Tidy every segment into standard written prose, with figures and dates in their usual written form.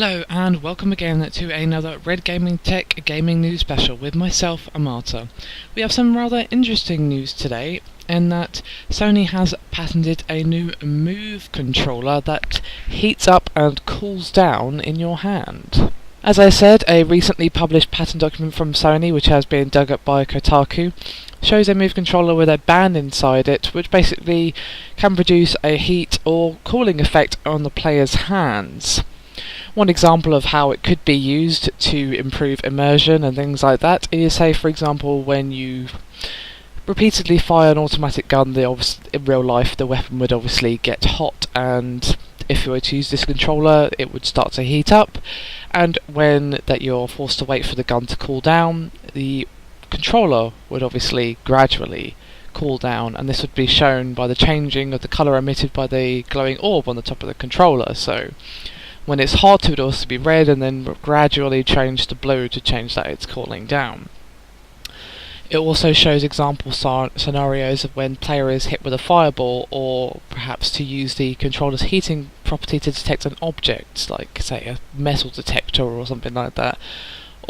Hello and welcome again to another Red Gaming Tech Gaming News Special with myself, Amata. We have some rather interesting news today in that Sony has patented a new Move controller that heats up and cools down in your hand. As I said, a recently published patent document from Sony, which has been dug up by Kotaku, shows a Move controller with a band inside it, which basically can produce a heat or cooling effect on the player's hands. One example of how it could be used to improve immersion and things like that is, say for example, when you repeatedly fire an automatic gun, in real life the weapon would obviously get hot, and if you were to use this controller it would start to heat up, and when that you're forced to wait for the gun to cool down, the controller would obviously gradually cool down, and this would be shown by the changing of the colour emitted by the glowing orb on the top of the controller. So when it's hot it would also be red and then gradually change to blue to change that it's cooling down. It also shows example scenarios of when player is hit with a fireball, or perhaps to use the controller's heating property to detect an object, like say a metal detector or something like that.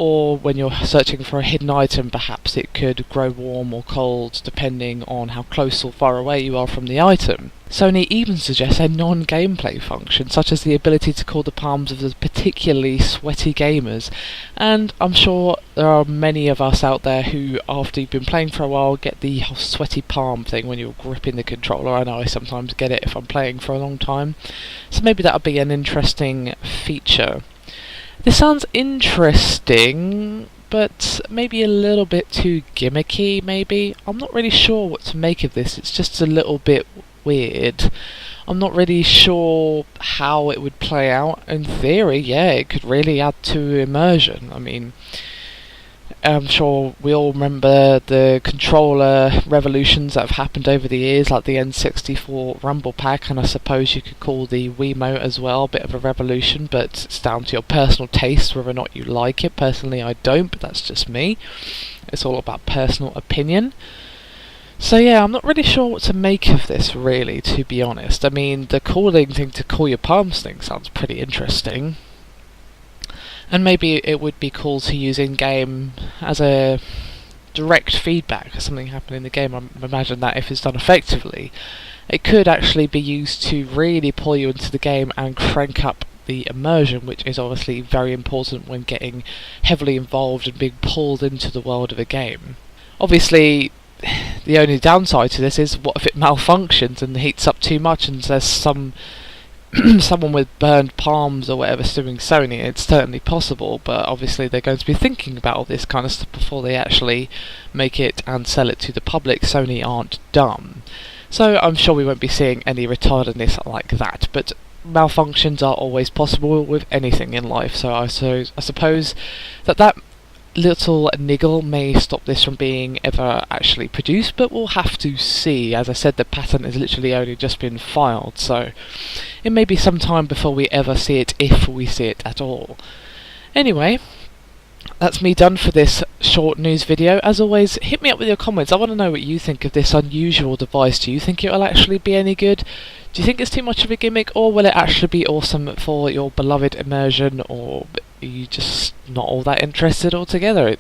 Or when you're searching for a hidden item, perhaps it could grow warm or cold depending on how close or far away you are from the item. Sony even suggests a non-gameplay function, such as the ability to cool the palms of the particularly sweaty gamers, and I'm sure there are many of us out there who, after you've been playing for a while, get the sweaty palm thing when you're gripping the controller. I know I sometimes get it if I'm playing for a long time, so maybe that would be an interesting feature. This sounds interesting, but maybe a little bit too gimmicky, maybe. I'm not really sure what to make of this, it's just a little bit weird. I'm not really sure how it would play out. In theory, yeah, it could really add to immersion. I mean, I'm sure we all remember the controller revolutions that have happened over the years, like the N64 Rumble Pack, and I suppose you could call the Wiimote as well a bit of a revolution, but it's down to your personal taste whether or not you like it. Personally I don't, but that's just me. It's all about personal opinion. So yeah, I'm not really sure what to make of this really, to be honest. I mean, the cooling thing to cool your palms thing sounds pretty interesting. And maybe it would be cool to use in-game as a direct feedback of something happening in the game. I imagine that if it's done effectively, it could actually be used to really pull you into the game and crank up the immersion, which is obviously very important when getting heavily involved and being pulled into the world of a game. Obviously, the only downside to this is, what if it malfunctions and heats up too much and there's someone with burned palms or whatever suing Sony? It's certainly possible, but obviously they're going to be thinking about all this kind of stuff before they actually make it and sell it to the public. Sony aren't dumb. So I'm sure we won't be seeing any retardedness like that, but malfunctions are always possible with anything in life, so I suppose that little niggle may stop this from being ever actually produced, but we'll have to see. As I said, the patent has literally only just been filed, so it may be some time before we ever see it, if we see it at all. Anyway, that's me done for this short news video. As always, hit me up with your comments. I want to know what you think of this unusual device. Do you think it will actually be any good? Do you think it's too much of a gimmick, or will it actually be awesome for your beloved immersion, or are you just not all that interested altogether?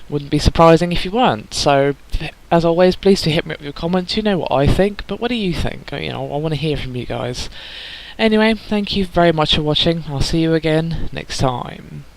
Wouldn't be surprising if you weren't. So, as always, please do hit me up with your comments. You know what I think, but what do you think? I want to hear from you guys. Anyway, thank you very much for watching. I'll see you again next time.